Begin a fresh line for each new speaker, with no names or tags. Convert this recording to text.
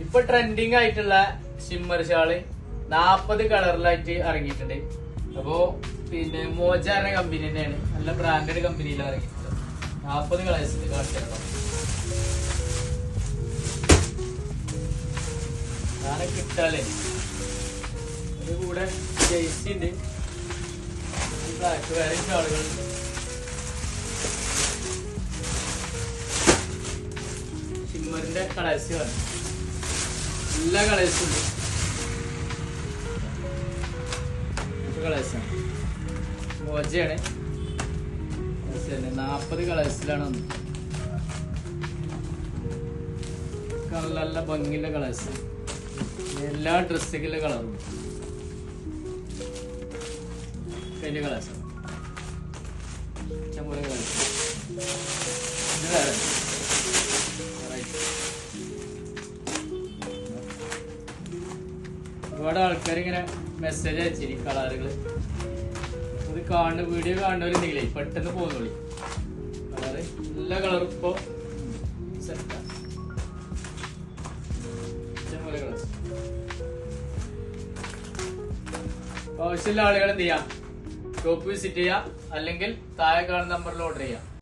ഇപ്പൊ ട്രെൻഡിങ് ആയിട്ടുള്ള shimmer shawl 40 കളറിലായിട്ട് ഇറങ്ങിയിട്ടുണ്ട്. അപ്പോ പിന്നെ മോജ എന്ന കമ്പനി തന്നെയാണ്, നല്ല ബ്രാൻഡഡ് കമ്പനിയിലാണ് ഇറങ്ങിയിട്ടുള്ളത്. 40 കളേഴ്സിൽ കാണിച്ചിട്ടുണ്ടോ? ഞാനെ കിട്ടാലേ ഒരു കൂടെ ജേഴ്സി ഉണ്ട്, ബ്ലാക്ക് വേറെ ഷാളുകളുണ്ട്. ഷിമ്മറിന്റെ കളേഴ്സ് കാണും, എല്ലാ കളേഴ്സും ഉണ്ട്. കളേഴ്സാണ് മോജയാണ്, 40 കളേഴ്സിലാണ് വന്നത്. നല്ല ഭംഗിയുള്ള കളേഴ്സ്, എല്ലാ ഡ്രസ്സിലുള്ള കളറും അതിന്റെ കളേഴ്സാണ്. ഇഷ്ടംപോലെ കളേഴ്സ്. ഇത് വേറെ ഒരുപാട് ആൾക്കാർ ഇങ്ങനെ മെസ്സേജ് അയച്ചിരി കളറുകള്. അത് കാണുന്ന വീഡിയോ കാണുന്നവരുണ്ടെങ്കിലേ പെട്ടെന്ന് പോകുന്നുള്ളി. കളറ് എല്ലാ കളറും ഇപ്പൊ സെറ്റാ. ഇഷ്ടംപോലെ കളേഴ്സ്. ആവശ്യമുള്ള ആളുകൾ എന്ത് ചെയ്യാം, ഷോപ്പ് വിസിറ്റ് ചെയ്യാം, അല്ലെങ്കിൽ താഴെ കാണുന്ന നമ്പറിൽ ഓർഡർ ചെയ്യാം.